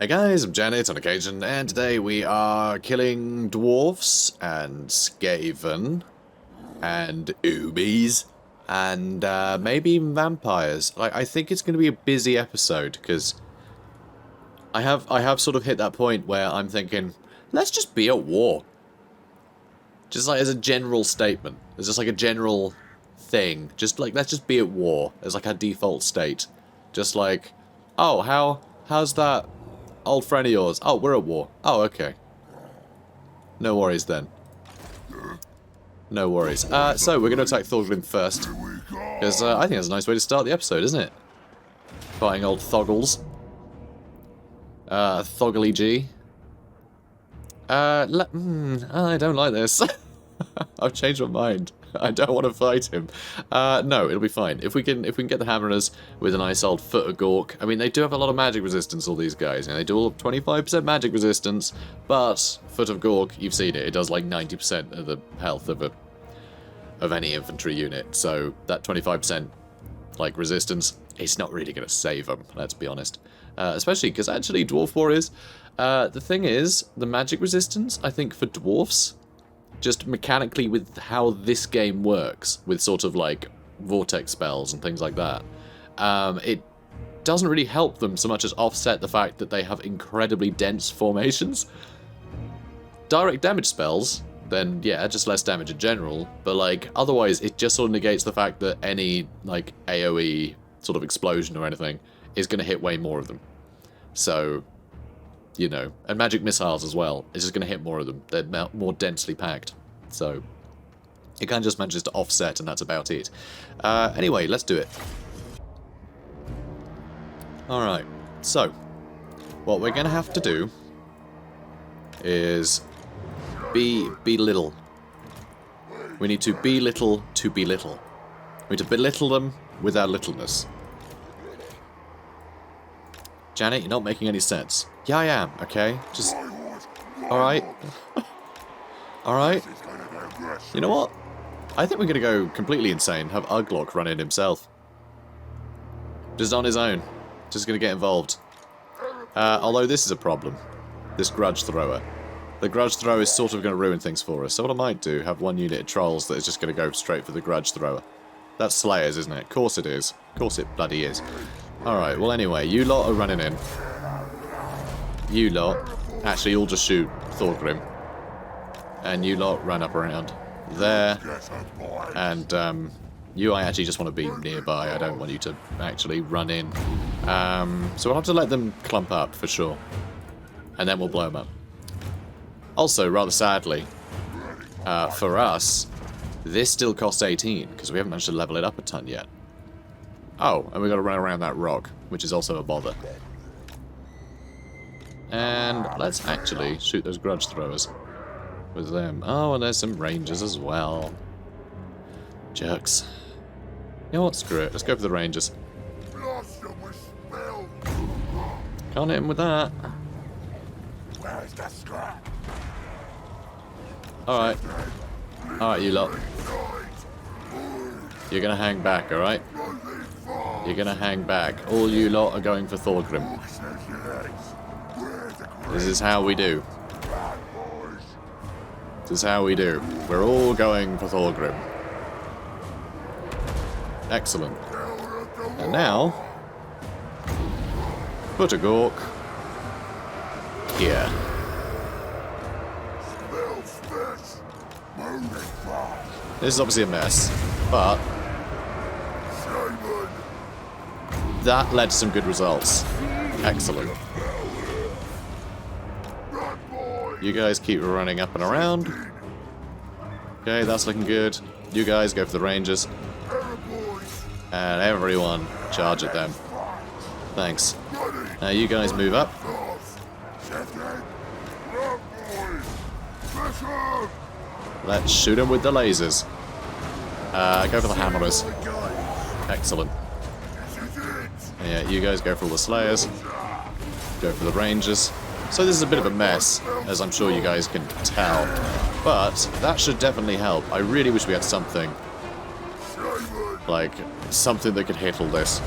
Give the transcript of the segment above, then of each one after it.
Hey guys, I'm Janet on occasion, and today we are killing dwarfs and skaven and oobies and maybe even vampires. I think it's going to be a busy episode because I have sort of hit that point where I'm thinking, let's just be at war. Just like as a general statement, it's just like a general thing. Just like let's just be at war as like our default state. Just like, oh, how's that old friend of yours? Oh, we're at war. Oh, okay. No worries then. No worries. So we're going to attack Thorgrim first. Because I think that's a nice way to start the episode, isn't it? Fighting old Thoggles. Thoggly G. I don't like this. I've changed my mind. I don't want to fight him. No, it'll be fine. If we can get the Hammerers with a nice old foot of Gork. I mean, they do have a lot of magic resistance, all these guys. And they do all 25% magic resistance, but foot of Gork, you've seen it. It does like 90% of the health of any infantry unit. So that 25% like resistance, it's not really going to save them. Let's be honest. Especially because actually dwarf warriors. The thing is, the magic resistance, I think for dwarfs, just mechanically with how this game works, with sort of like vortex spells and things like that, it doesn't really help them so much as offset the fact that they have incredibly dense formations. Direct damage spells, then yeah, just less damage in general, but like otherwise it just sort of negates the fact that any like AoE sort of explosion or anything is going to hit way more of them. So, you know, and magic missiles as well. It's just going to hit more of them. They're more densely packed. So, it kind of just manages to offset, and that's about it. Anyway, let's do it. Alright, so, what we're going to have to do is be little. We need to be little to belittle. We need to belittle them with our littleness. Janet, you're not making any sense. Yeah, I am, okay? Just... Alright. Alright. You know what? I think we're going to go completely insane. Have Uglok run in himself. Just on his own. Just going to get involved. Although this is a problem. This grudge thrower. The grudge thrower is sort of going to ruin things for us. So what I might do, have one unit of trolls that is just going to go straight for the grudge thrower. That's Slayers, isn't it? Of course it is. Of course it bloody is. Alright, well anyway, you lot are running in. You lot actually all just shoot Thorgrim. And you lot run up around there. And you I actually just want to be nearby. I don't want you to actually run in. So we'll have to let them clump up for sure. And then we'll blow them up. Also, rather sadly, for us, this still costs 18 because we haven't managed to level it up a ton yet. Oh, and we've got to run around that rock, which is also a bother. And let's actually shoot those grudge throwers with them. Oh, and there's some rangers as well. Jerks. You know what? Screw it. Let's go for the rangers. Can't hit him with that. Alright. Alright, you lot. You're gonna hang back, alright? You're gonna hang back. All you lot are going for Thorgrim. This is how we do. This is how we do. We're all going for Thorgrim. Excellent. And now, put a Gork here. This is obviously a mess, but that led to some good results. Excellent. You guys keep running up and around. Okay, that's looking good. You guys go for the rangers. And everyone charge at them. Thanks. Now you guys move up. Let's shoot them with the lasers. Go for the hammerers. Excellent. Yeah, you guys go for all the slayers. Go for the rangers. So this is a bit of a mess, as I'm sure you guys can tell. But that should definitely help. I really wish we had something. Like, something that could hit all this.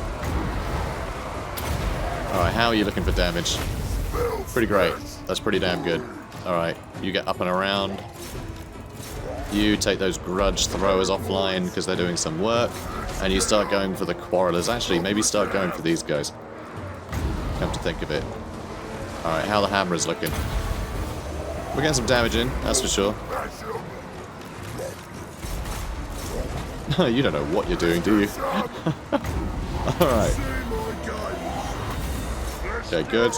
Alright, how are you looking for damage? Pretty great. That's pretty damn good. Alright, you get up and around. You take those grudge throwers offline because they're doing some work. And you start going for the quarrelers. Actually, maybe start going for these guys. Come to think of it. Alright, how the hammerers looking? We're getting some damage in, that's for sure. You don't know what you're doing, do you? Alright. Okay, good.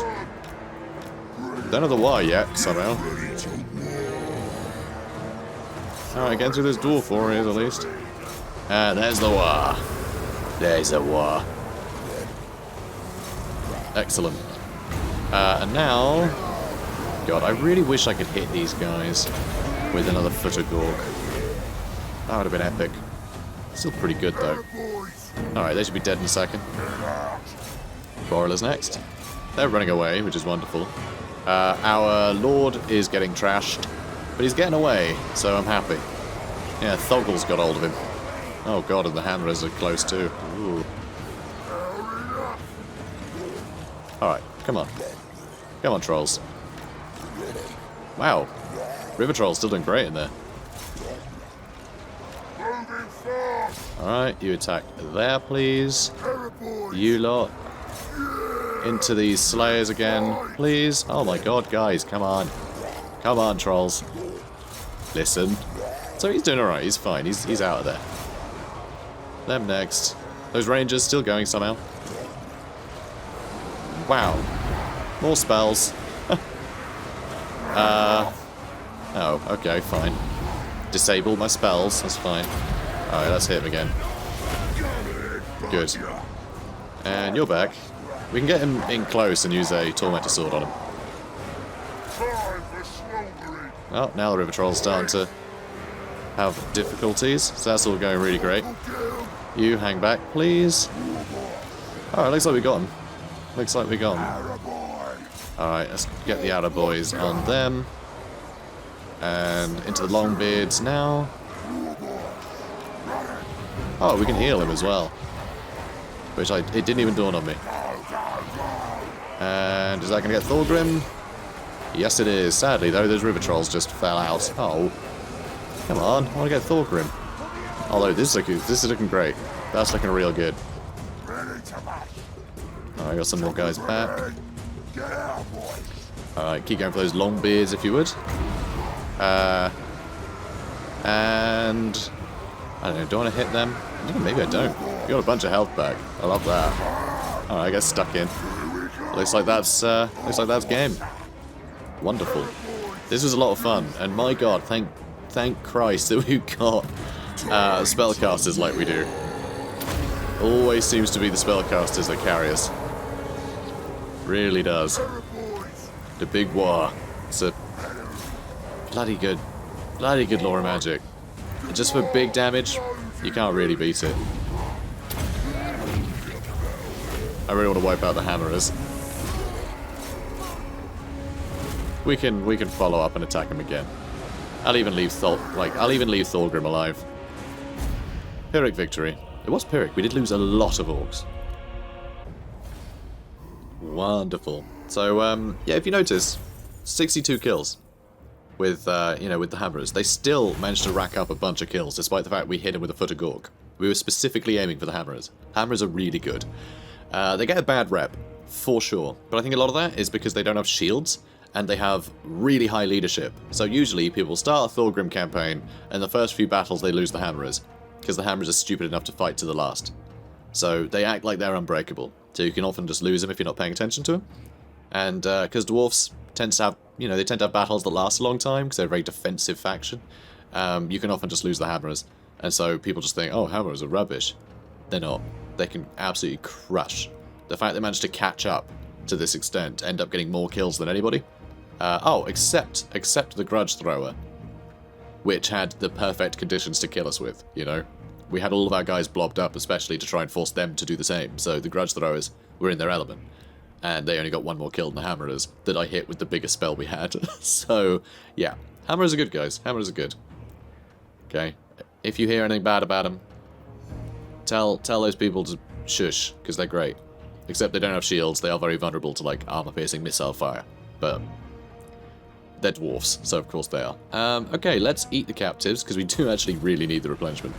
Don't know the why yet, somehow. Alright, getting through this dwarf warriors at least. And there's the war. There's the war. Excellent. And now... God, I really wish I could hit these guys with another foot of Gork. That would have been epic. Still pretty good, though. Alright, they should be dead in a second. Broilers next. They're running away, which is wonderful. Our lord is getting trashed, but he's getting away, so I'm happy. Yeah, Thoggle's got hold of him. Oh god, and the hammerers are close too. Ooh. Alright, come on. Come on, trolls. Wow. River Troll's still doing great in there. Alright, you attack there, please. You lot. Into these slayers again, please. Oh my god, guys, come on. Come on, trolls. Listen. So he's doing alright, he's fine, he's out of there. Them next. Those rangers still going somehow. Wow. More spells. Oh, okay, fine. Disable my spells, that's fine. Alright, let's hit him again. Good. And you're back. We can get him in close and use a Tormentor Sword on him. Oh, now the River Troll's starting to have difficulties, so that's all going really great. You hang back, please. Alright, looks like we got him. Looks like we got him. Alright, let's get the outer boys on them. And into the Longbeards now. Oh, we can heal him as well. Which it didn't even dawn on me. And is that going to get Thorgrim? Yes, it is. Sadly, though, those river trolls just fell out. Oh. Come on, I want to get Thorgrim. Although, this is looking great. That's looking real good. Alright, got some more guys back. Alright, keep going for those long beards if you would. And... I don't know, do I want to hit them? Maybe I don't. You got a bunch of health back. I love that. Alright, I get stuck in. Looks like that's game. Wonderful. This was a lot of fun, and my god, thank Christ that we've got spellcasters like we do. Always seems to be the spellcasters that carry us. Really does. The big war. It's a bloody good lore of magic. Just for big damage, you can't really beat it. I really want to wipe out the hammerers. We can follow up and attack him again. I'll even leave Thorgrim alive. Pyrrhic victory. It was Pyrrhic. We did lose a lot of orcs. Wonderful. So yeah, if you notice, 62 kills with with the hammerers. They still managed to rack up a bunch of kills, despite the fact we hit him with a foot of Gork. We were specifically aiming for the hammerers. Hammerers are really good. They get a bad rep, for sure. But I think a lot of that is because they don't have shields, and they have really high leadership. So usually people start a Thorgrim campaign, and the first few battles they lose the hammerers, because the hammerers are stupid enough to fight to the last. So they act like they're unbreakable. So you can often just lose them if you're not paying attention to them. And because dwarfs tend to have, they tend to have battles that last a long time, because they're a very defensive faction, you can often just lose the hammerers. And so people just think, oh, hammerers are rubbish. They're not. They can absolutely crush. The fact they managed to catch up to this extent, end up getting more kills than anybody. Except the grudge thrower, which had the perfect conditions to kill us with, We had all of our guys blobbed up, especially to try and force them to do the same, so the grudge throwers were in their element. And they only got one more kill than the hammerers that I hit with the biggest spell we had. So, yeah. Hammerers are good, guys. Hammerers are good. Okay. If you hear anything bad about them, tell those people to shush, because they're great. Except they don't have shields, they are very vulnerable to, like, armor-piercing missile fire. But they're dwarfs, so of course they are. Okay, let's eat the captives, because we do actually really need the replenishment.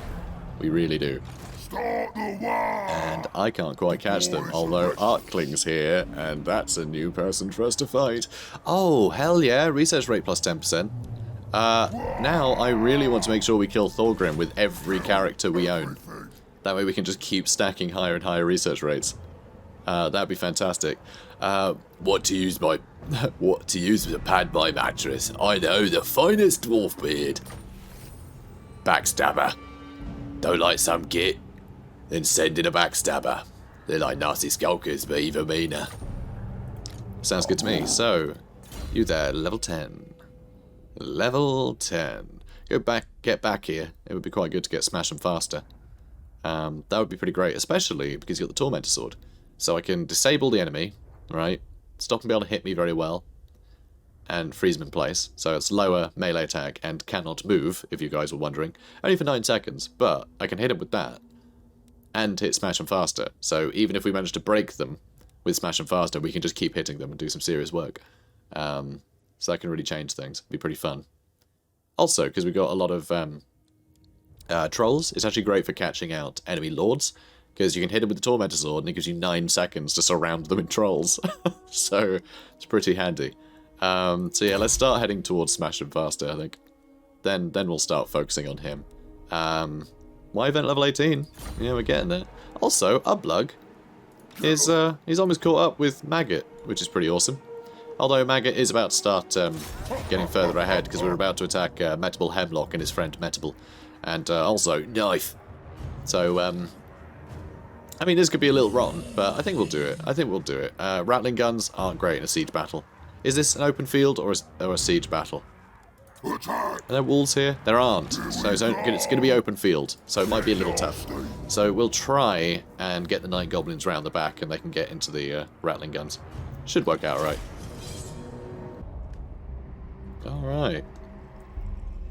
We really do. And I can't quite catch them, although Arkling's here, and that's a new person for us to fight. Oh, hell yeah, research rate plus 10%. Now I really want to make sure we kill Thorgrim with every character we own. That way we can just keep stacking higher and higher research rates. That'd be fantastic. What to use to pad my mattress? I know, the finest dwarf beard. Backstabber. Don't like some git? Then send in a backstabber. They're like nasty skulkers, but even meaner. Sounds good to me. So, you there, level 10. Level 10. Get back here. It would be quite good to get smash them faster. That would be pretty great, especially because you've got the Tormentor Sword. So I can disable the enemy, right? Stop them being able to hit me very well. And freeze them in place. So it's lower melee attack and cannot move, if you guys were wondering. Only for 9 seconds, but I can hit him with that. And hit smash them faster. So even if we manage to break them with smash them faster, we can just keep hitting them and do some serious work. So that can really change things. Be pretty fun. Also, because we've got a lot of trolls, it's actually great for catching out enemy lords. Because you can hit them with the Tormentor Sword and it gives you 9 seconds to surround them in trolls. So it's pretty handy. So yeah, let's start heading towards smash them faster, I think. Then we'll start focusing on him. My event level 18. Yeah, we're getting there. Also, Ublug is he's almost caught up with Maggot, which is pretty awesome. Although Maggot is about to start getting further ahead, because we're about to attack Metable Hemlock and his friend Metable. And also Knife. So, I mean, this could be a little rotten, but I think we'll do it. I think we'll do it. Rattling guns aren't great in a siege battle. Is this an open field or a siege battle? Are there walls here? There aren't. So it's going to be open field, so it might be a little tough. So we'll try and get the 9 goblins round the back and they can get into the rattling guns. Should work out right. Alright.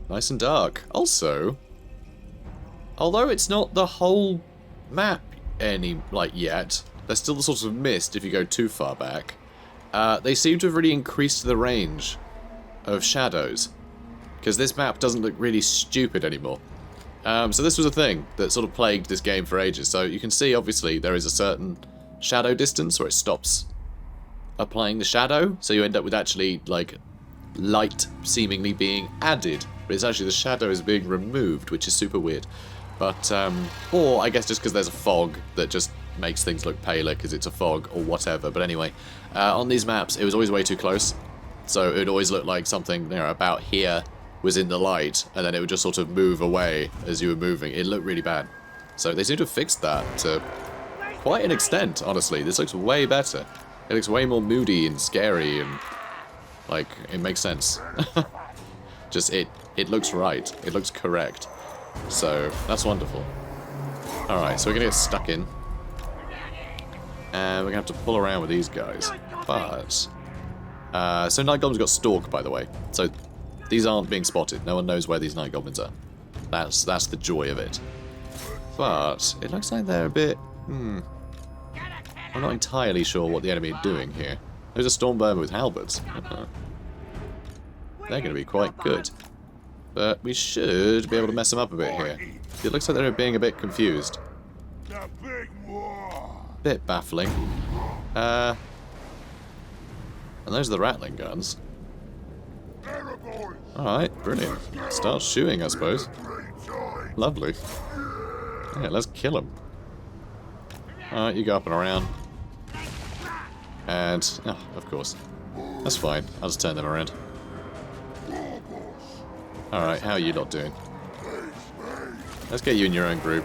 Nice and dark. Also, although it's not the whole map yet, there's still the sort of mist if you go too far back. They seem to have really increased the range of shadows. Because this map doesn't look really stupid anymore. So this was a thing that sort of plagued this game for ages. So you can see, obviously, there is a certain shadow distance where it stops applying the shadow. So you end up with actually, like, light seemingly being added. But it's actually the shadow is being removed, which is super weird. But, or I guess just because there's a fog that just makes things look paler because it's a fog or whatever. But anyway, on these maps, it was always way too close. So it would always look like something, you know, about here was in the light, and then it would just sort of move away as you were moving. It looked really bad. So they seem to have fixed that to quite an extent, honestly. This looks way better. It looks way more moody and scary, and, like, it makes sense. Just, it looks right. It looks correct. So, that's wonderful. Alright, so we're gonna get stuck in. And we're gonna have to pull around with these guys. But, so Night Goblins got Stalk, by the way. So, these aren't being spotted. No one knows where these Night Goblins are. That's the joy of it. But it looks like they're a bit... I'm not entirely sure what the enemy are doing here. There's a Stormburner with halberds. They're going to be quite good. But we should be able to mess them up a bit here. It looks like they're being a bit confused. Bit baffling. And those are the rattling guns. Alright, brilliant. Start shooting, I suppose. Lovely. Yeah, let's kill him. Alright, you go up and around. And, oh, of course. That's fine. I'll just turn them around. Alright, how are you lot doing? Let's get you in your own group.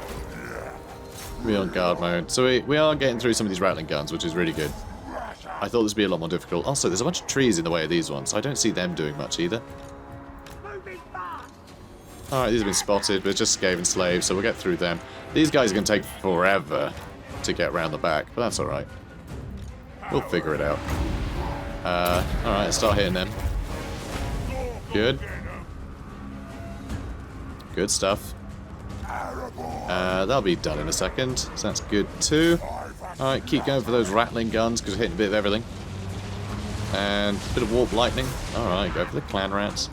Be on guard mode. So we are getting through some of these rattling guns, which is really good. I thought this would be a lot more difficult. Also, there's a bunch of trees in the way of these ones, so I don't see them doing much either. Alright, these have been spotted, but it's just Skaven slaves, so we'll get through them. These guys are going to take forever to get round the back, but that's alright. We'll figure it out. Alright, let's start hitting them. Good. Good stuff. That'll be done in a second, so that's good too. Alright, keep going for those rattling guns, because we're hitting a bit of everything. And a bit of warp lightning. Alright, go for the clan rats.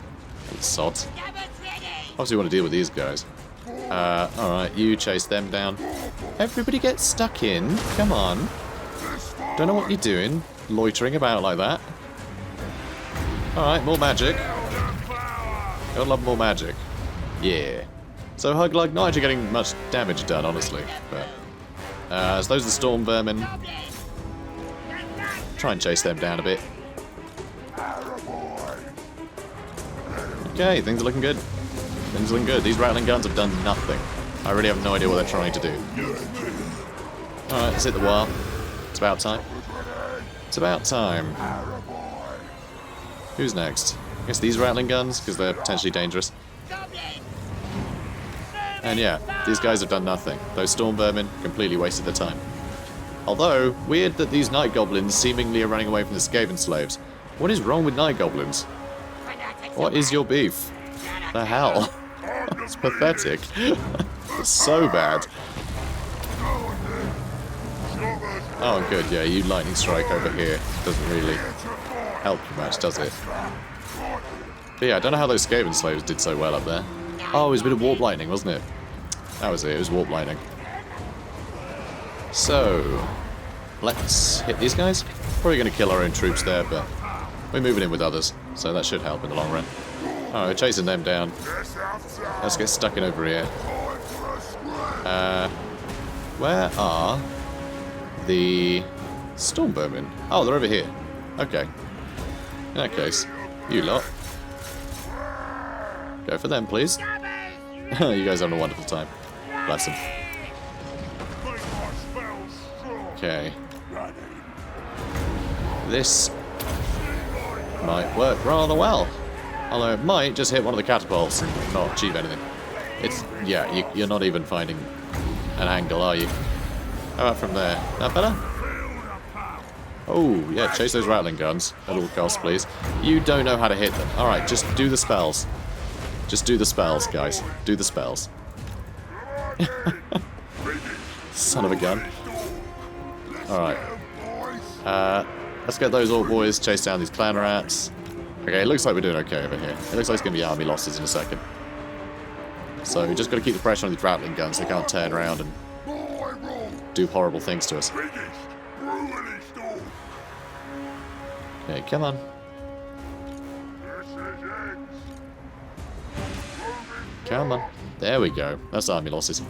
And sods. Obviously want to deal with these guys. Alright, you chase them down. Everybody get stuck in. Come on. Don't know what you're doing. Loitering about like that. Alright, more magic. Gotta love more magic. Yeah. So Hug-Lug not actually getting much damage done, honestly. But so those are the storm vermin. Try and chase them down a bit. Okay, things are looking good. Things are looking good. These rattling guns have done nothing. I really have no idea what they're trying to do. Alright, let's hit the wall. It's about time. It's about time. Who's next? I guess these rattling guns, because they're potentially dangerous. And yeah, these guys have done nothing. Those storm vermin completely wasted their time. Although, weird that these night goblins seemingly are running away from the Skaven slaves. What is wrong with night goblins? What is your beef? The hell? It's pathetic. It's so bad. Oh good, yeah, you lightning strike over here doesn't really help you much, does it? But yeah, I don't know how those Skaven slaves did so well up there. Oh, it was a bit of warp lightning, wasn't it? That was it, it was warp lightning. So, let's hit these guys. Probably going to kill our own troops there, but we're moving in with others, so that should help in the long run. Alright, we're chasing them down. Let's get stuck in over here. Where are the storm vermin? Oh, they're over here. Okay. In that case, you lot. Go for them, please. You guys are having a wonderful time. Bless them. Okay. This might work rather well. Although it might just hit one of the catapults and not achieve anything. It's, yeah, you're not even finding an angle, are you? How about from there? That better? Oh, yeah, chase those rattling guns at all costs, please. You don't know how to hit them. Alright, just do the spells. Just do the spells, guys. Do the spells. Son of a gun. Alright. Let's get those orc boys, chase down these clan rats. Okay, it looks like we're doing okay over here. It looks like it's going to be army losses in a second. So we just got to keep the pressure on these rattling guns. They can't turn around and do horrible things to us. Okay, come on. Come on. There we go. That's army losses.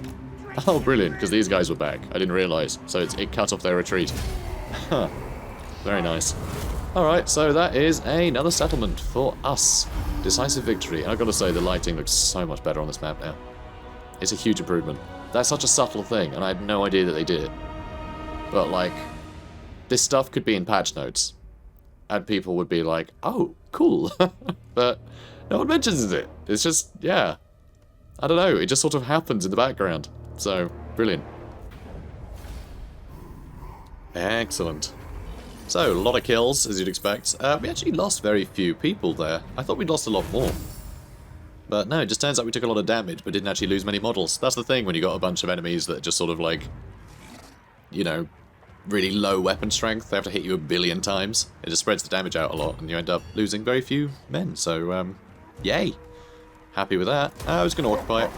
Oh, brilliant, because these guys were back. I didn't realise. So it cut off their retreat. Huh. Very nice. Alright, so that is another settlement for us. Decisive victory. And I've got to say, the lighting looks so much better on this map now. It's a huge improvement. That's such a subtle thing, and I had no idea that they did it. But, like, this stuff could be in patch notes. And people would be like, oh, cool. But no one mentions it. It's just, yeah. I don't know, it just sort of happens in the background. So, brilliant. Excellent. So, a lot of kills, as you'd expect. We actually lost very few people there. I thought we'd lost a lot more. But no, it just turns out we took a lot of damage, but didn't actually lose many models. That's the thing when you got a bunch of enemies that are just sort of like, you know, really low weapon strength. They have to hit you a billion times. It just spreads the damage out a lot, and you end up losing very few men. So, yay. Happy with that. I was going to occupy it.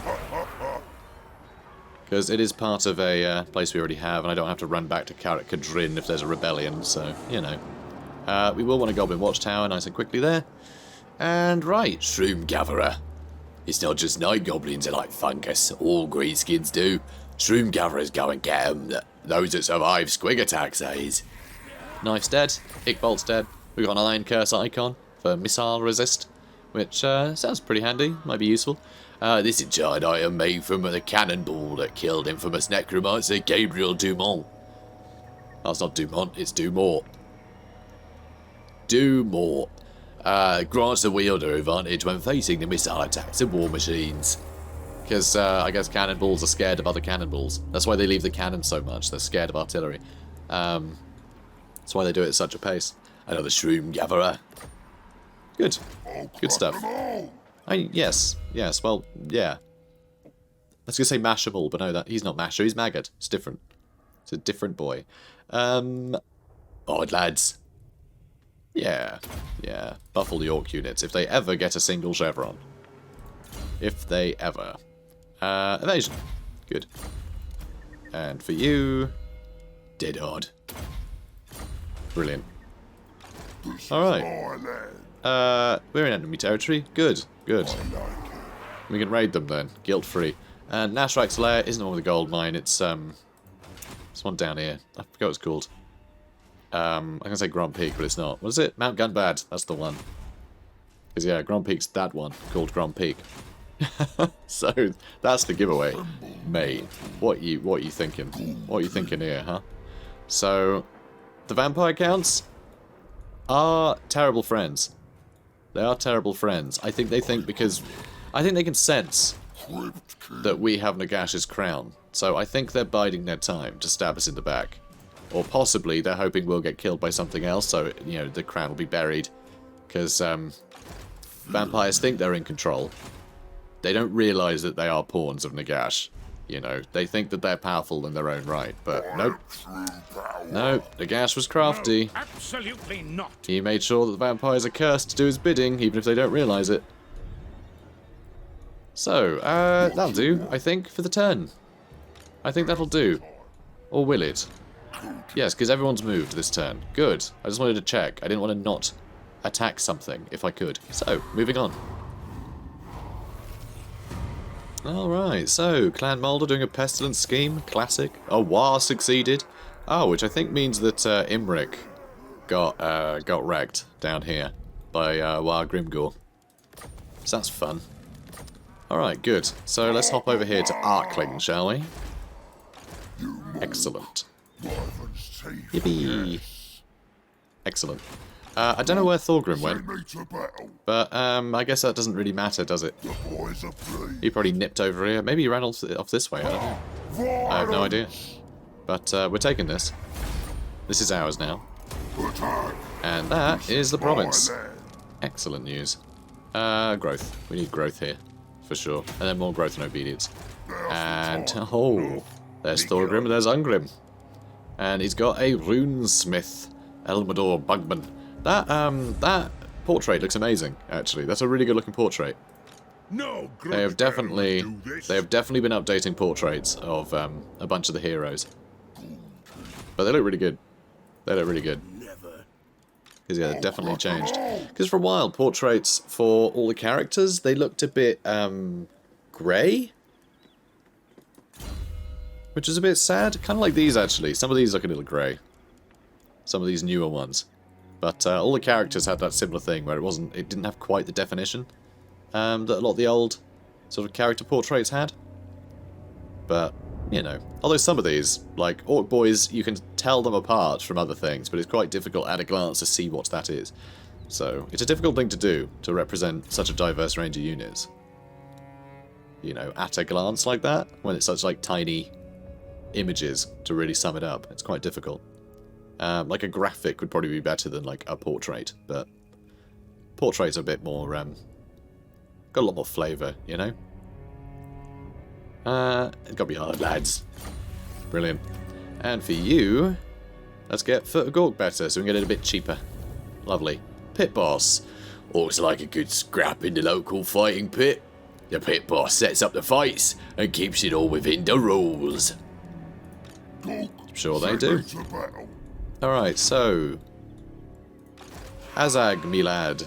Because it is part of a place we already have, and I don't have to run back to Kadrin if there's a rebellion, so, you know. We will want a Goblin Watchtower nice and quickly there. And right, Shroom Gatherer. It's not just night goblins that like fungus, all greenskins do. Shroom Gatherers go and get 'em, those that survive squig attacks, is. Knife's dead, Ickbolt's dead. We've got an Iron Curse icon for missile resist, which sounds pretty handy, might be useful. This enchant item made from the cannonball that killed infamous necromancer Gabriel Dumont. Oh, it's not Dumont, it's Dumort. Dumort. Grants the wielder advantage when facing the missile attacks of war machines. Because I guess cannonballs are scared of other cannonballs. That's why they leave the cannon so much, they're scared of artillery. That's why they do it at such a pace. Another Shroom Gatherer. Good. Good stuff. Yes, well, yeah. I was going to say Mashable, but no, he's not Masher, he's Maggot. It's different. It's a different boy. Alright, lads. Yeah. Yeah. Buff all the orc units. If they ever get a single chevron. If they ever. Evasion. Good. And for you... Dead hard. Brilliant. Alright. We're in enemy territory. Good. Good. We can raid them then. Guilt-free. And Azhag's Lair isn't the one with the gold mine. It's one down here. I forgot what it's called. I'm going to say Grom Peak, but it's not. What is it? Mount Gunbad. That's the one. Because, yeah, Grom Peak's that one, called Grom Peak. So, that's the giveaway. Mate, what you thinking? What are you thinking here, huh? So, the vampire counts are terrible friends. They are terrible friends. I think they think because... I think they can sense that we have Nagash's crown. So I think they're biding their time to stab us in the back. Or possibly they're hoping we'll get killed by something else, so, you know, the crown will be buried. Because vampires think they're in control. They don't realise that they are pawns of Nagash. You know, they think that they're powerful in their own right, but nope. Nope, Nagash was crafty. No, absolutely not. He made sure that the vampires are cursed to do his bidding, even if they don't realise it. So, that'll do, I think, for the turn. I think that'll do. Or will it? Yes, because everyone's moved this turn. Good. I just wanted to check. I didn't want to not attack something if I could. So, moving on. Alright, so, Clan Moulder doing a pestilence scheme. Classic. A war succeeded. Oh, which I think means that Imrik got wrecked down here by War Grimgor. So that's fun. Alright, good. So let's hop over here to Arkling, shall we? Excellent. Yippee! Excellent. I don't know where Thorgrim went, but I guess that doesn't really matter, does it? He probably nipped over here. Maybe he ran off this way, I don't know. I have no idea. But we're taking this. This is ours now. And that is the province. Excellent news. Growth. We need growth here. For sure. And then more growth and obedience. And, oh, there's Thorgrim and there's Ungrim. And he's got a runesmith, Elmador Bugman. That portrait looks amazing, actually. That's a really good looking portrait. No, They have definitely been updating portraits of a bunch of the heroes. But they look really good. They look really good. Because, yeah, they've definitely changed. Because for a while, portraits for all the characters, they looked a bit, grey? Which is a bit sad. Kind of like these, actually. Some of these look a little grey. Some of these newer ones. But all the characters had that similar thing, where it didn't have quite the definition that a lot of the old sort of character portraits had. But, you know. Although some of these, like Orc Boys, you can tell them apart from other things, but it's quite difficult at a glance to see what that is. So, it's a difficult thing to do, to represent such a diverse range of units. You know, at a glance like that, when it's such, like, tiny images to really sum it up. It's quite difficult. Like, a graphic would probably be better than, like, a portrait, but portraits are a bit more, got a lot more flavour, you know? It's gotta be hard, lads. Brilliant. And for you, let's get Foot of Gork better, so we can get it a bit cheaper. Lovely. Pit boss. Orcs like a good scrap in the local fighting pit. The pit boss sets up the fights and keeps it all within the rules. Sure they do. Alright, so... Azhag, me lad.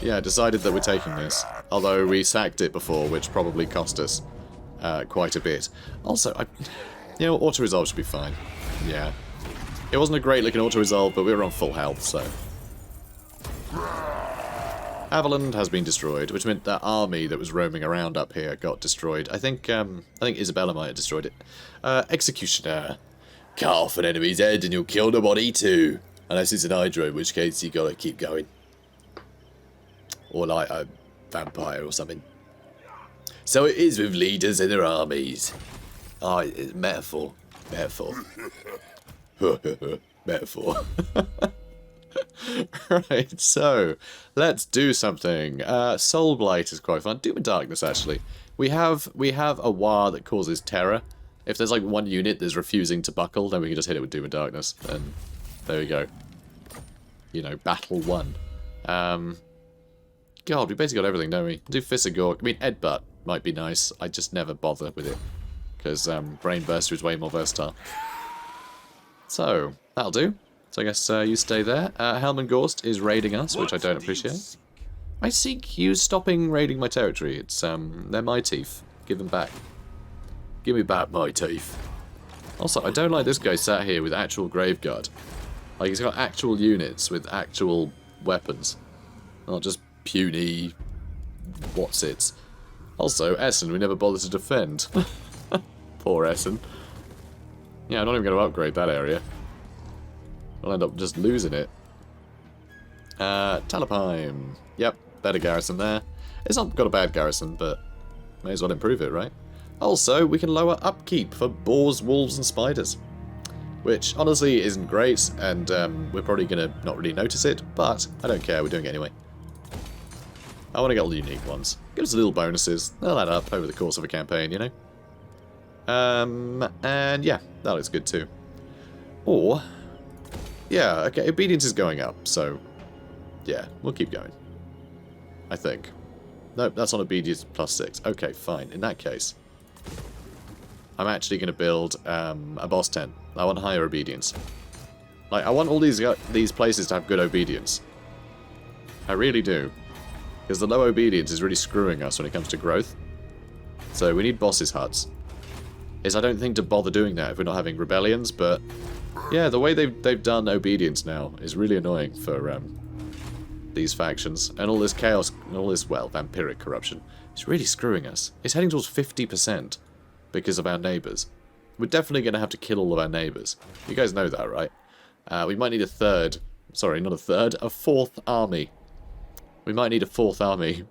Yeah, decided that we're taking this. Although we sacked it before, which probably cost us quite a bit. Also, you know, auto-resolve should be fine. Yeah. It wasn't a great looking auto-resolve, but we were on full health, so... Avaland has been destroyed, which meant that army that was roaming around up here got destroyed. I think Isabella might have destroyed it. Executioner. Cut off an enemy's head and you'll kill the body too. Unless it's an Hydra, in which case you gotta keep going. Or like a vampire or something. So it is with leaders and their armies. Oh, it's metaphor. Metaphor. Metaphor. Right, so let's do something. Soul Blight is quite fun. Doom and Darkness, actually. We have a war that causes terror, If there's like one unit that's refusing to buckle, then we can just hit it with Doom and Darkness. And there we go. You know, battle won. God, we basically got everything, don't we? Do Fist of Gork. I mean, Headbutt might be nice. I just never bother with it. Because Brain Burster is way more versatile. So, that'll do. So I guess you stay there. Helmengorst is raiding us, which I don't appreciate. I seek you stopping raiding my territory. It's, they're my teeth. Give them back. Give me back my teeth. Also, I don't like this guy sat here with actual Graveguard. Like, he's got actual units with actual weapons. Not just puny what's-its. Also, Essen, we never bothered to defend. Poor Essen. Yeah, I'm not even going to upgrade that area. I'll end up just losing it. Talapime. Yep, better garrison there. It's not got a bad garrison, but may as well improve it, right? Also, we can lower upkeep for boars, wolves, and spiders. Which, honestly, isn't great, and we're probably going to not really notice it, but I don't care, we're doing it anyway. I want to get all the unique ones. Give us little bonuses. They'll add up over the course of a campaign, you know? And yeah, that looks good too. Or, yeah, okay, obedience is going up, so yeah, we'll keep going. I think. Nope, that's on obedience +6. Okay, fine. In that case, I'm actually going to build a boss tent. I want higher obedience. Like, I want all these places to have good obedience. I really do. Because the low obedience is really screwing us when it comes to growth. So we need bosses' huts. I don't think to bother doing that if we're not having rebellions, but yeah, the way they've done obedience now is really annoying for these factions. And all this chaos, and all this, well, vampiric corruption. It's really screwing us. It's heading towards 50% because of our neighbours. We're definitely going to have to kill all of our neighbours. You guys know that, right? We might need a third, sorry, not a third, a fourth army. We might need a fourth army.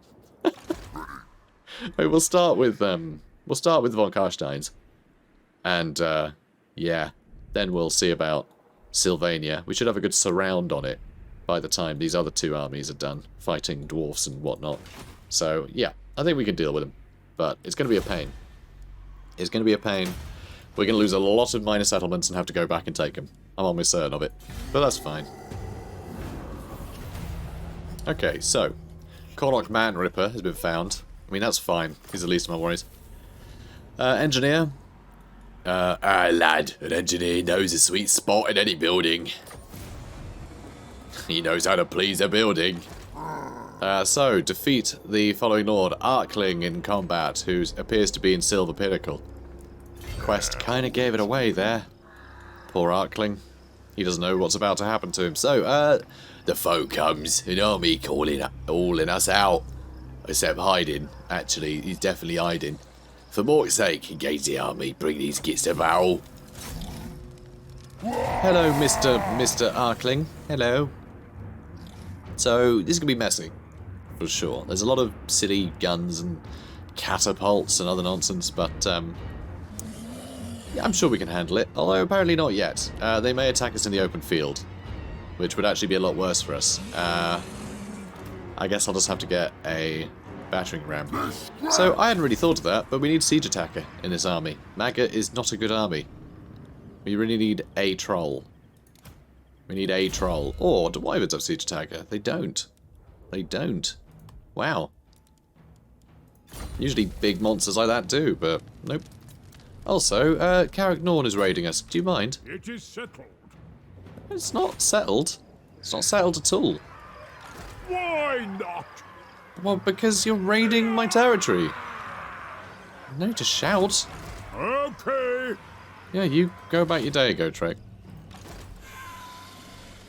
Wait, we'll start with von Karstein's. And, yeah, then we'll see about Sylvania. We should have a good surround on it by the time these other two armies are done, fighting dwarfs and whatnot. So, yeah, I think we can deal with them. But it's going to be a pain. It's going to be a pain. We're going to lose a lot of minor settlements and have to go back and take them. I'm almost certain of it. But that's fine. Okay, so, Gor-Rok Man Ripper has been found. I mean, that's fine. He's the least of my worries. Engineer. Lad, an engineer knows a sweet spot in any building. He knows how to please a building. So, defeat the following lord, Arkling, in combat, who appears to be in Silver Pinnacle. Quest kind of gave it away there. Poor Arkling. He doesn't know what's about to happen to him. So, the foe comes, an army calling us out. Except hiding. Actually, he's definitely hiding. For Mork's sake, engage the army, bring these gits to battle. Hello, Mr. Arkling. Hello. So, this is going to be messy. For sure. There's a lot of silly guns and catapults and other nonsense, but, yeah, I'm sure we can handle it. Although, apparently not yet. They may attack us in the open field, which would actually be a lot worse for us. I guess I'll just have to get a battering ram. So, I hadn't really thought of that, but we need Siege Attacker in this army. Maga is not a good army. We really need a troll. We need a troll. Or, do Wyverns have Siege Attacker? They don't. They don't. Wow. Usually big monsters like that do, but nope. Also, Carrick Norn is raiding us. Do you mind? It is settled. It's not settled. It's not settled at all. Why not? Well, because you're raiding my territory. No to shout. Okay. Yeah, you go about your day, Gotrek.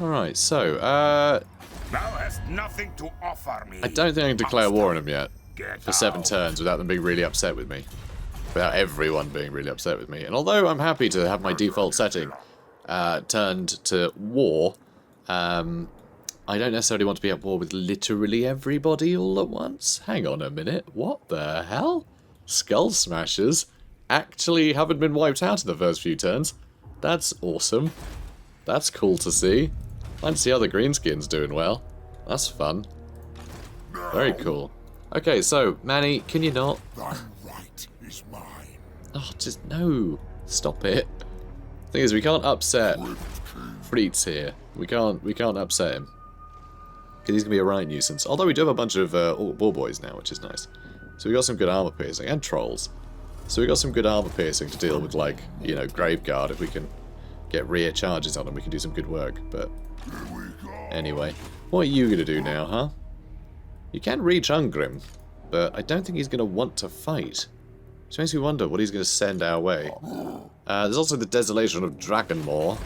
Alright, so, Thou hast nothing to offer me. I don't think I can declare war on them yet. Get For 7 out. turns without them being really upset with me. Without everyone being really upset with me. And although I'm happy to have my default setting turned to war, I don't necessarily want to be at war with literally everybody all at once. Hang on a minute. What the hell? Skull Smashers actually haven't been wiped out in the first few turns. That's awesome. That's cool to see. I can see other Greenskins doing well. That's fun. Very cool. Okay, so, Manny, can you not? Thy right is mine. Oh, just no. Stop it. Thing is, we can't upset Freets here. We can't upset him. Because he's going to be a right nuisance. Although we do have a bunch of war boys now, which is nice. So we got some good armor piercing, and trolls. So we got some good armor piercing to deal with, like, you know, Graveguard. If we can get rear charges on them, we can do some good work. But anyway, what are you going to do now, huh? You can reach Thorgrim, but I don't think he's going to want to fight. Which makes me wonder what he's going to send our way. There's also the Desolation of Dragonmoor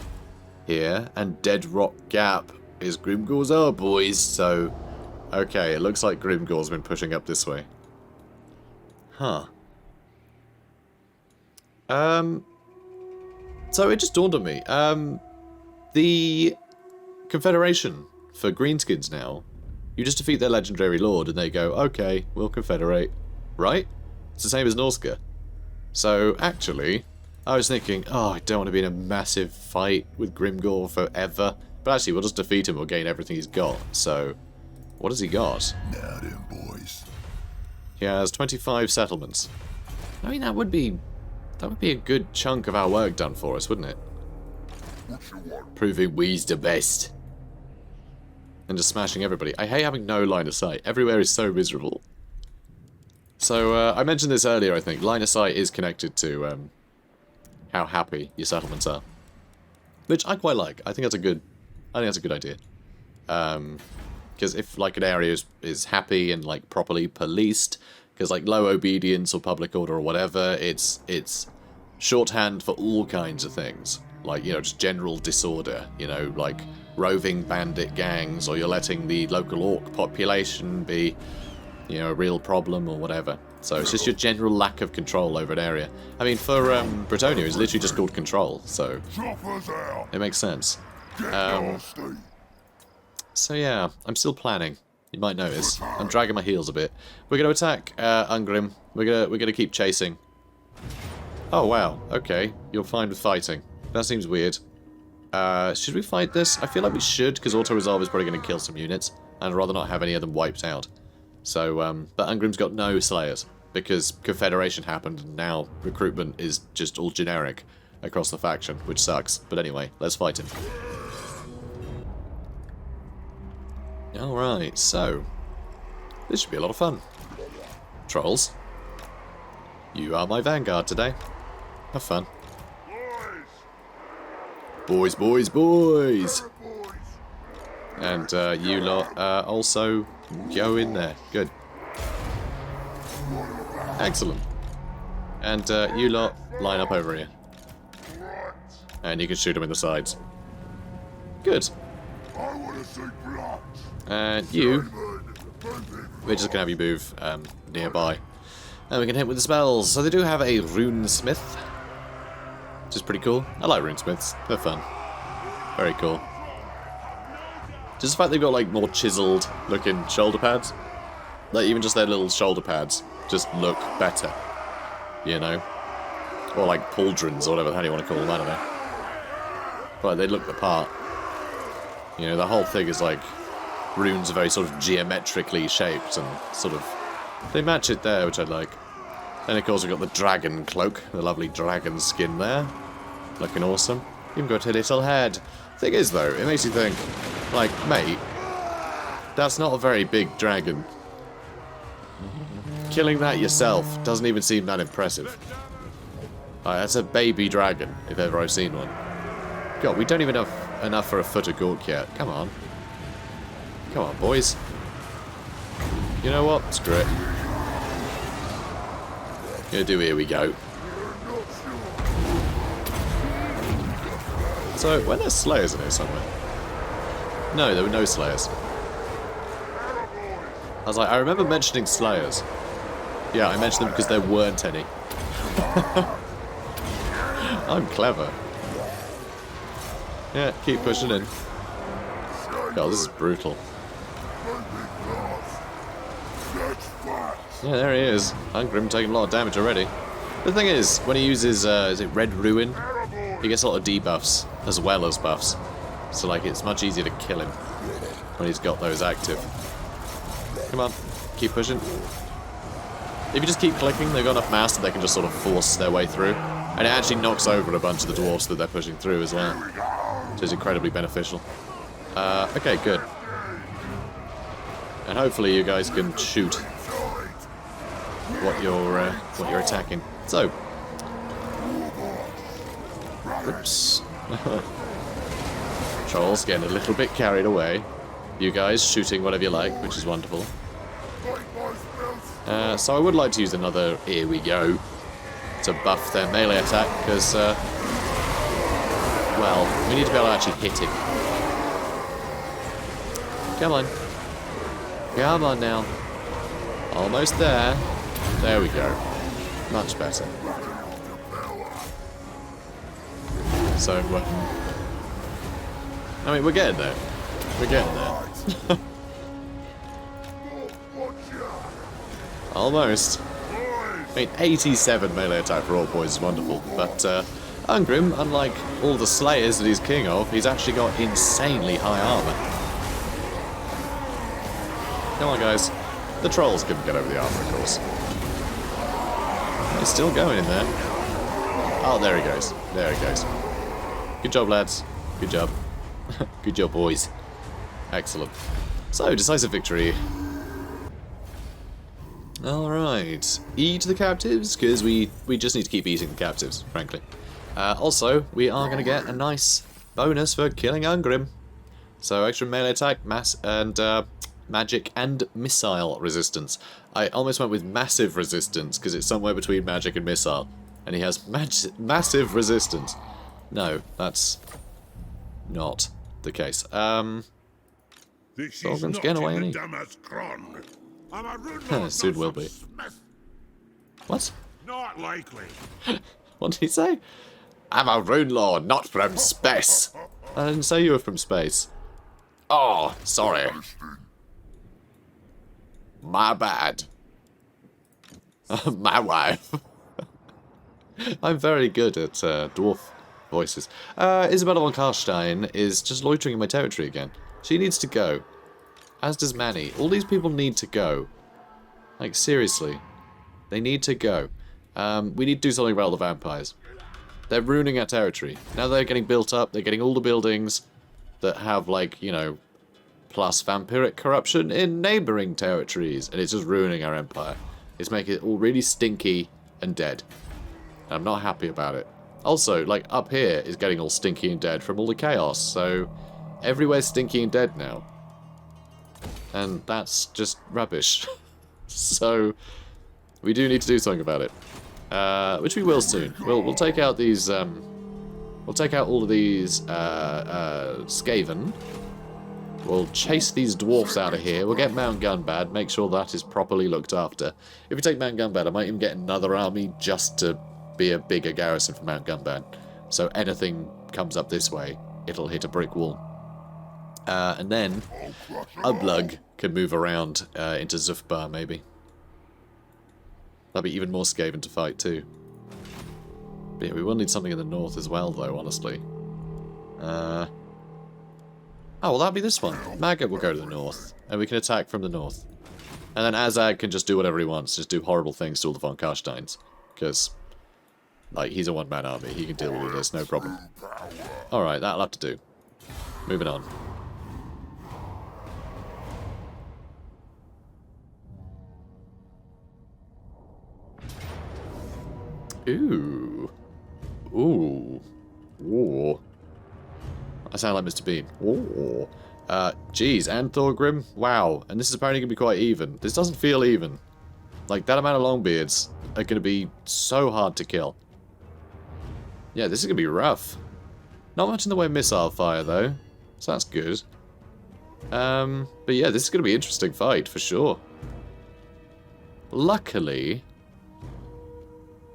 here, and Dead Rock Gap is Grimgor's our boys, so... Okay, it looks like Grimgor's been pushing up this way. Huh. So it just dawned on me. The Confederation for Greenskins now, you just defeat their legendary lord and they go, okay, we'll confederate. Right? It's the same as Norska. So, actually, I was thinking, oh, I don't want to be in a massive fight with Grimgor forever. But actually, we'll just defeat him, we'll gain everything he's got. So, what has he got? Now then, boys. He has 25 settlements. I mean, that would be a good chunk of our work done for us, wouldn't it? Proving we's the best. And just smashing everybody. I hate having no line of sight. Everywhere is so miserable. So, I mentioned this earlier, I think. Line of sight is connected to how happy your settlements are. Which I quite like. I think that's a good idea. Because if, like, an area is happy and, like, properly policed, because, like, low obedience or public order or whatever, it's shorthand for all kinds of things. Like, you know, just general disorder, you know, like roving bandit gangs, or you're letting the local orc population be, you know, a real problem or whatever. So it's just your general lack of control over an area. I mean, for Bretonnia, it's literally just called control, so it makes sense. So yeah, I'm still planning. You might notice I'm dragging my heels a bit. We're going to attack Thorgrim. We're gonna keep chasing. Oh wow, okay, you're fine with fighting. That seems weird. Should we fight this? I feel like we should, because auto-resolve is probably going to kill some units, and I'd rather not have any of them wiped out. So, but Thorgrim's got no Slayers, because Confederation happened, and now recruitment is just all generic across the faction, which sucks. But anyway, let's fight him. Alright, so, this should be a lot of fun. Trolls, you are my vanguard today. Have fun. Boys, boys, boys! And you lot also go in there. Good. Excellent. And you lot line up over here. And you can shoot them in the sides. Good. And you, we're just going to have you move nearby. And we can hit with the spells. So they do have a runesmith, which is pretty cool. I like runesmiths. They're fun. Very cool. Just the fact they've got, like, more chiseled looking shoulder pads. Like, even just their little shoulder pads just look better. You know? Or, like, pauldrons or whatever the hell you want to call them, I don't know. But they look the part. You know, the whole thing is, like, runes are very sort of geometrically shaped and sort of... They match it there, which I like. Then, of course, we've got the dragon cloak. The lovely dragon skin there. Looking awesome. You've got a little head. Thing is, though, it makes you think, like, mate, that's not a very big dragon. Killing that yourself doesn't even seem that impressive. That's a baby dragon, if ever I've seen one. God, we don't even have enough for a foot of Gork yet. Come on. Come on, boys. You know what? Screw it. Gonna do here we go. So, were there Slayers in here somewhere? No, there were no Slayers. I was like, I remember mentioning Slayers. Yeah, I mentioned them because there weren't any. I'm clever. Yeah, keep pushing in. God, this is brutal. Yeah, there he is. Thorgrim taking a lot of damage already. The thing is, when he uses, is it Red Ruin? He gets a lot of debuffs, as well as buffs. So, like, it's much easier to kill him when he's got those active. Come on, keep pushing. If you just keep clicking, they've got enough mass that they can just sort of force their way through. And it actually knocks over a bunch of the dwarfs that they're pushing through as well. So it's incredibly beneficial. Okay, good. And hopefully you guys can shoot what you're attacking. So, oops. Trolls getting a little bit carried away. You guys shooting whatever you like, which is wonderful. So I would like to use another here we go to buff their melee attack, because well, we need to be able to actually hit him. Come on. Come on now. Almost there. There we go. Much better. So, I mean, we're getting there. We're getting there. Almost. I mean, 87 melee attack for all boys is wonderful, but Ungrim, unlike all the slayers that he's king of, he's actually got insanely high armor. Come on, guys. The trolls couldn't get over the armor, of course. He's still going in there. Oh, there he goes. There he goes. Good job, lads. Good job. Good job, boys. Excellent. So, decisive victory. Alright. Eat the captives, because we just need to keep eating the captives, frankly. Also, we are going to get a nice bonus for killing Ungrim. So, extra melee attack, mass, and magic and missile resistance. I almost went with massive resistance, because it's somewhere between magic and missile. And he has massive resistance. No, that's not the case. Thorgrim's getting away, ain't he? Soon will be. What? Not likely. What did he say? I'm a rune lord, not from space. I didn't say you were from space. Oh, sorry. My bad. My wife. I'm very good at dwarf voices. Isabella von Karstein is just loitering in my territory again. She needs to go. As does Manny. All these people need to go. Like, seriously. They need to go. We need to do something about the vampires. They're ruining our territory. Now they're getting built up. They're getting all the buildings that have, like, you know, plus vampiric corruption in neighbouring territories. And it's just ruining our empire. It's making it all really stinky and dead. And I'm not happy about it. Also, like, up here is getting all stinky and dead from all the chaos. So, everywhere's stinky and dead now. And that's just rubbish. So, we do need to do something about it. Which we will soon. We'll take out these, we'll take out all of these, Skaven. We'll chase these dwarfs out of here. We'll get Mount Gunbad, make sure that is properly looked after. If we take Mount Gunbad, I might even get another army just to be a bigger garrison for Mount Gunbad. So anything comes up this way, it'll hit a brick wall. And then Ublug can move around into Zufbar, maybe. That'd be even more Skaven to fight, too. But yeah, we will need something in the north as well, though, honestly. Oh, well, that'll be this one. Maggot will go to the north, and we can attack from the north. And then Azhag can just do whatever he wants, just do horrible things to all the von Karsteins. Because, like, he's a one-man army, he can deal with this, no problem. Alright, that'll have to do. Moving on. Ooh. Ooh. Ooh. I sound like Mr. Bean. Ooh. Geez, and Thorgrim? Wow. And this is apparently going to be quite even. This doesn't feel even. Like, that amount of Longbeards are going to be so hard to kill. Yeah, this is going to be rough. Not much in the way of missile fire, though. So that's good. But yeah, this is going to be an interesting fight, for sure. Luckily,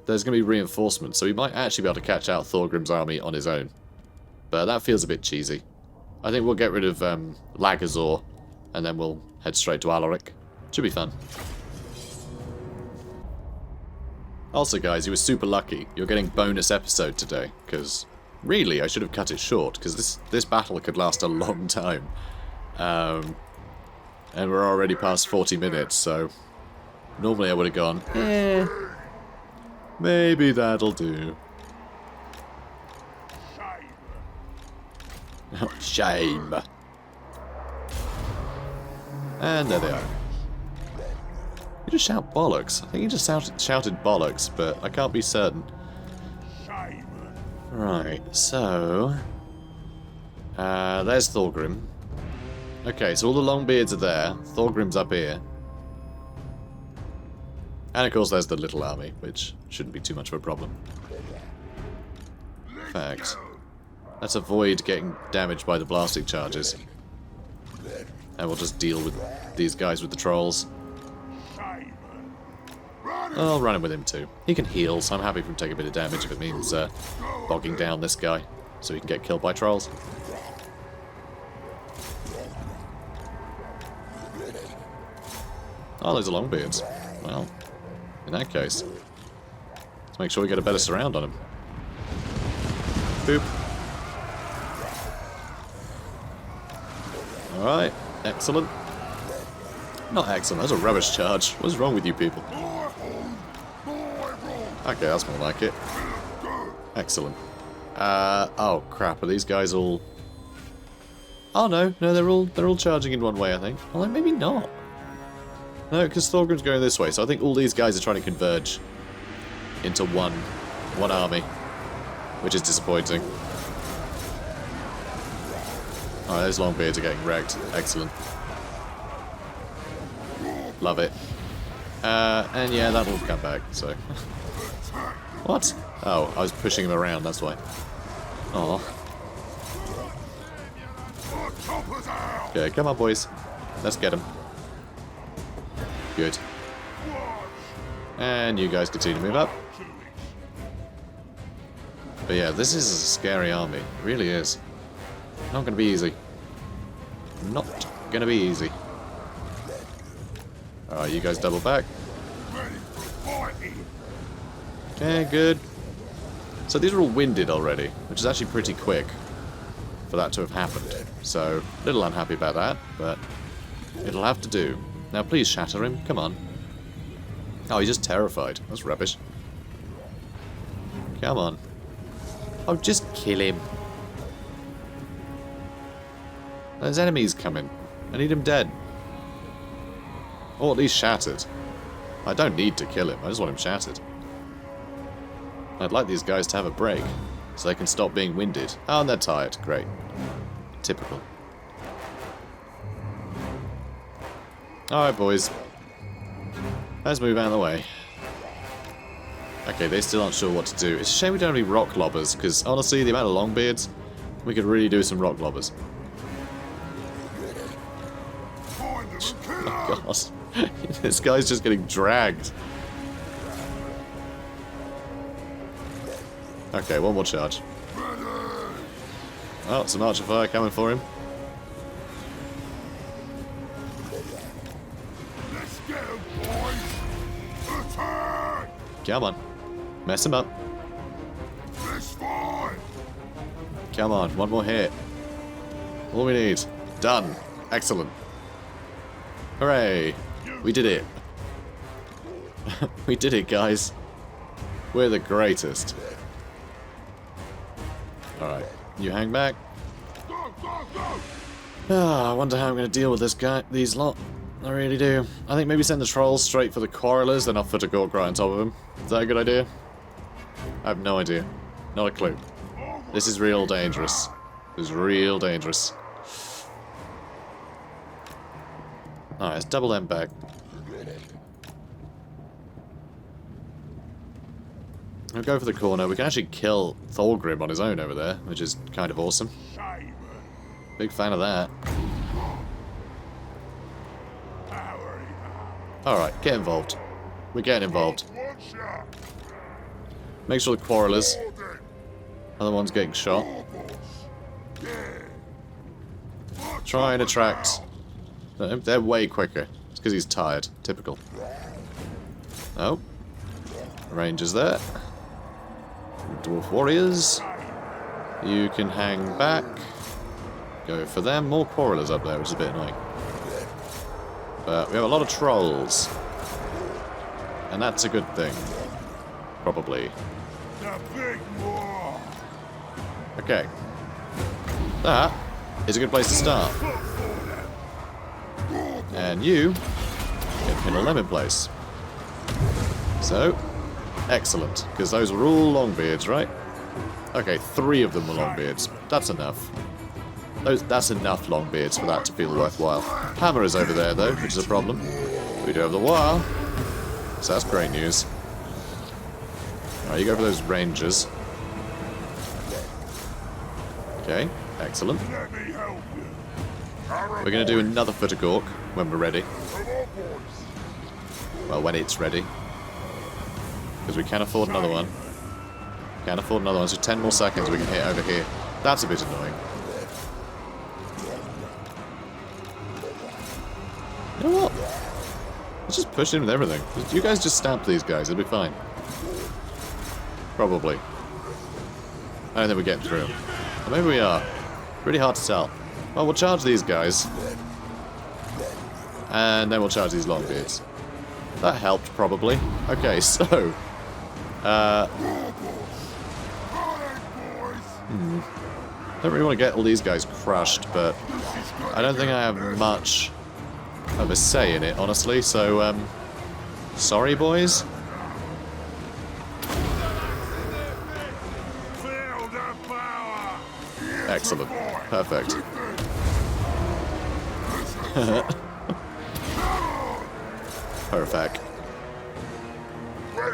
there's going to be reinforcements, so we might actually be able to catch out Thorgrim's army on his own. But that feels a bit cheesy. I think we'll get rid of Lagazor, and then we'll head straight to Alaric. Should be fun. Also, guys, you were super lucky. You're getting bonus episode today, because really, I should have cut it short, because this battle could last a long time. And we're already past 40 minutes, so normally I would have gone, maybe that'll do. Shame. And there they are. You just shout bollocks. I think you just shouted bollocks, but I can't be certain. Right, so... there's Thorgrim. Okay, so all the Longbeards are there. Thorgrim's up here. And of course there's the little army, which shouldn't be too much of a problem. In fact, let's avoid getting damaged by the blasting charges. And we'll just deal with these guys with the trolls. I'll run him with him too. He can heal, so I'm happy for him to take a bit of damage if it means bogging down this guy so he can get killed by trolls. Oh, those are Longbeards. Well, in that case, let's make sure we get a better surround on him. Boop. Alright, excellent. Not excellent, that's a rubbish charge. What's wrong with you people? Okay, that's more like it. Excellent. Oh crap, are these guys all... Oh no, they're all charging in one way, I think. Well, maybe not. No, because Thorgrim's going this way, so I think all these guys are trying to converge into one army, which is disappointing. Alright, those Longbeards are getting wrecked. Excellent. Love it. And yeah, that'll come back, so... What? Oh, I was pushing him around, that's why. Oh. Okay, come on, boys. Let's get him. Good. And you guys continue to move up. But yeah, this is a scary army. It really is. Not gonna be easy. Not gonna be easy. Alright, you guys double back. Okay, good. So these are all winded already, which is actually pretty quick for that to have happened. So, a little unhappy about that, but it'll have to do. Now please shatter him, come on. Oh, he's just terrified. That's rubbish. Come on. Oh, just kill him. There's enemies coming. I need him dead. Or at least shattered. I don't need to kill him, I just want him shattered. I'd like these guys to have a break, so they can stop being winded. Oh, and they're tired. Great. Typical. Alright, boys. Let's move out of the way. Okay, they still aren't sure what to do. It's a shame we don't have any rock lobbers, because honestly, the amount of Longbeards, we could really do some rock lobbers. Oh, God. This guy's just getting dragged. Okay, one more charge. Oh, some archer fire coming for him. Come on. Mess him up. Come on, one more hit. All we need. Done. Excellent. Hooray. We did it. We did it, guys. We're the greatest. Alright, you hang back. I wonder how I'm going to deal with these lot. I really do. I think maybe send the trolls straight for the quarrelers, then I'll put a Gor-Rok on top of them. Is that a good idea? I have no idea. Not a clue. This is real dangerous. This is real dangerous. Alright, let's double them back. I'll go for the corner. We can actually kill Thorgrim on his own over there, which is kind of awesome. Big fan of that. Alright, get involved. We're getting involved. Make sure the quarrelers are the ones getting shot. Try and attract... No, they're way quicker. It's because he's tired. Typical. Oh. Rangers there. Dwarf warriors. You can hang back. Go for them. More quarrelers up there, which is a bit annoying. But we have a lot of trolls. And that's a good thing. Probably. Okay. That is a good place to start. And you can pin all them in place. So, excellent, because those were all Longbeards, right? Okay, 3 of them were Longbeards. That's enough. That's enough Longbeards for that to feel worthwhile. Hammer is over there, though, which is a problem. We do have the War, so that's great news. Alright, you go for those Rangers. Okay, excellent. We're going to do another Foot of Gork when we're ready. Well, when it's ready. Because we can afford another one. Can't afford another one, so 10 more seconds we can hit over here. That's a bit annoying. You know what? Let's just push in with everything. You guys just stamp these guys, it'll be fine. Probably. I don't think we're getting through them. Or maybe we are. Pretty hard to tell. Well, we'll charge these guys. And then we'll charge these Longbeards. That helped, probably. Okay, so... Don't really want to get all these guys crushed, but I don't think I have much of a say in it, honestly, so, sorry, boys? Excellent. Perfect. Perfect.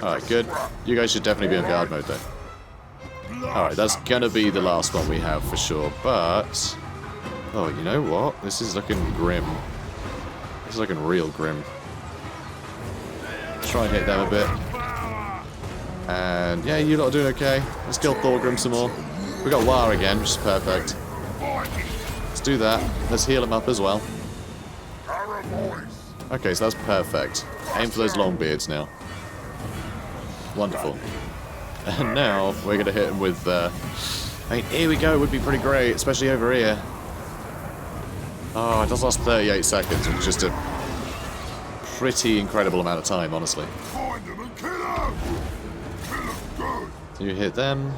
Alright, good. You guys should definitely be on guard mode, though. Alright, that's gonna be the last one we have for sure, but... Oh, you know what? This is looking grim. This is looking real grim. Let's try and hit them a bit. And, yeah, you lot are doing okay. Let's kill Thorgrim some more. We got War again, which is perfect. Let's do that. Let's heal him up as well. Okay, so that's perfect. Aim for those Longbeards now. Wonderful. And now we're going to hit him with... I mean, here we go. Would be pretty great, especially over here. Oh, it does last 38 seconds, which is just a pretty incredible amount of time, honestly. You hit them.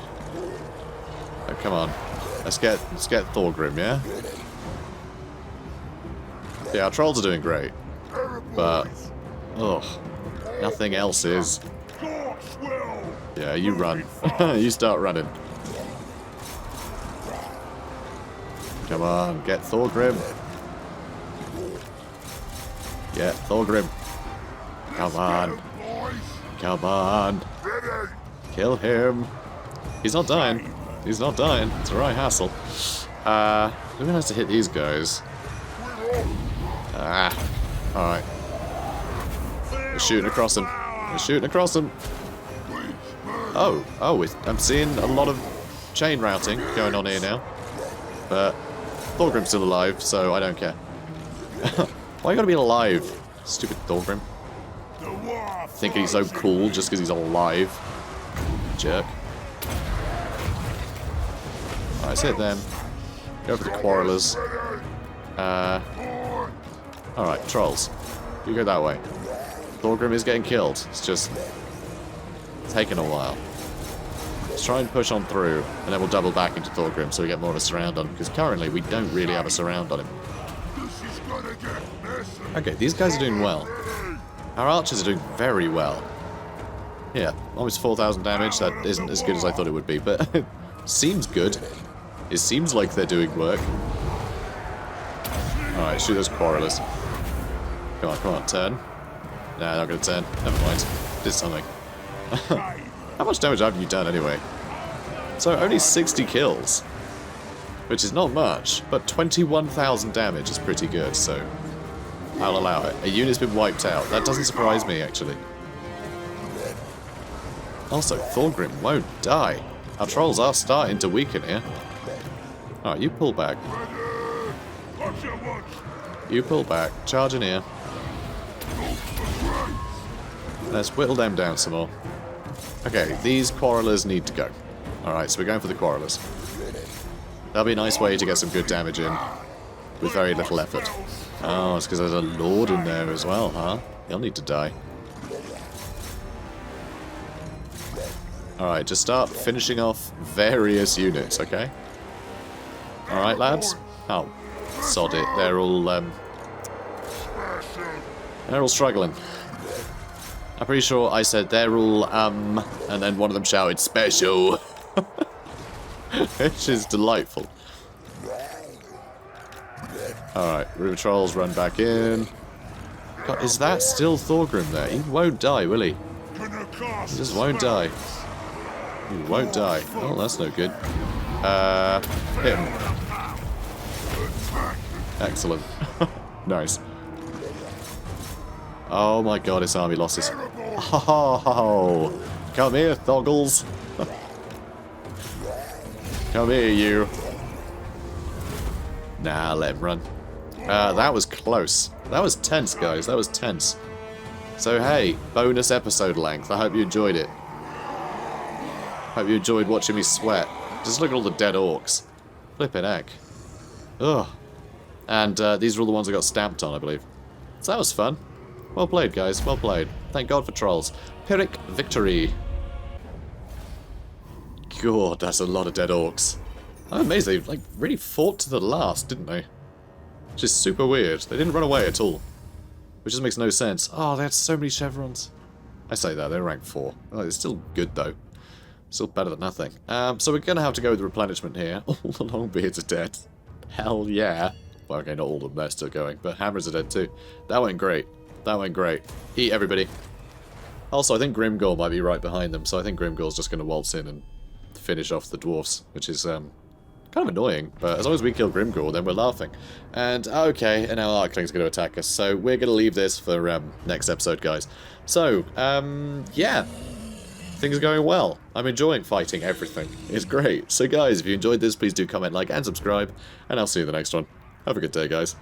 Oh, come on. Let's get Thorgrim, yeah? Yeah, our trolls are doing great. But, ugh, nothing else is. Yeah, you run. You start running. Come on, get Thorgrim. Get Thorgrim. Come on. Come on. Kill him. He's not dying. He's not dying. It's a right hassle. Who has to hit these guys? Alright. We're shooting across him. We're shooting across him. Oh, I'm seeing a lot of chain routing going on here now. But Thorgrim's still alive, so I don't care. Why you gotta be alive? Stupid Thorgrim. Thinking he's so cool just because he's alive. Jerk. Alright, let's hit them. Go for the Quarrelers. Alright, trolls. You go that way. Thorgrim is getting killed. It's just taking a while. Let's try and push on through, and then we'll double back into Thorgrim so we get more of a surround on him, because currently we don't really have a surround on him. Okay, these guys are doing well. Our archers are doing very well. Yeah, almost 4,000 damage. That isn't as good as I thought it would be, but it seems good. It seems like they're doing work. Alright, shoot those Quarrelers. Come on, turn. Nah, not gonna turn. Never mind. Did something. How much damage have you done anyway? So, only 60 kills. Which is not much, but 21,000 damage is pretty good, so I'll allow it. A unit's been wiped out. That doesn't surprise me, actually. Also, Thorgrim won't die. Our trolls are starting to weaken here. Alright, you pull back. You pull back. Charge in here. Let's whittle them down some more. Okay, these Quarrelers need to go. Alright, so we're going for the Quarrelers. That'll be a nice way to get some good damage in with very little effort. Oh, it's because there's a Lord in there as well, huh? He'll need to die. Alright, just start finishing off various units, okay? Alright, lads? Oh, sod it. They're all struggling. I'm pretty sure I said they're all, and then one of them shouted, special! Which is delightful. Alright, River Trolls run back in. God, is that still Thorgrim there? He won't die, will he? He just won't die. He won't die. Oh, that's no good. Hit him. Excellent. Nice. Oh my god, his army losses. Oh, come here, Thoggles. Come here, you. Nah, let him run. That was close. That was tense, guys. That was tense. So, hey, bonus episode length. I hope you enjoyed it. Hope you enjoyed watching me sweat. Just look at all the dead orcs. Flippin' heck. Ugh. And these are all the ones I got stamped on, I believe. So that was fun. Well played, guys. Well played. Thank God for trolls. Pyrrhic victory. God, that's a lot of dead orcs. I'm amazed they like really fought to the last, didn't they? Which is super weird. They didn't run away at all. Which just makes no sense. Oh, they had so many chevrons. I say that, they're rank 4. Oh, it's still good, though. Still better than nothing. So we're going to have to go with replenishment here. All the Longbeards are dead. Hell yeah. Well, okay, not all of them, they're still going. But Hammers are dead, too. That went great. That went great. Eat, everybody. Also, I think Grimgor might be right behind them, so I think Grimgor's just going to waltz in and finish off the dwarfs, which is kind of annoying, but as long as we kill Grimgor, then we're laughing. And, okay, and now Arkling's going to attack us, so we're going to leave this for next episode, guys. So, yeah, things are going well. I'm enjoying fighting everything. It's great. So, guys, if you enjoyed this, please do comment, like, and subscribe, and I'll see you in the next one. Have a good day, guys.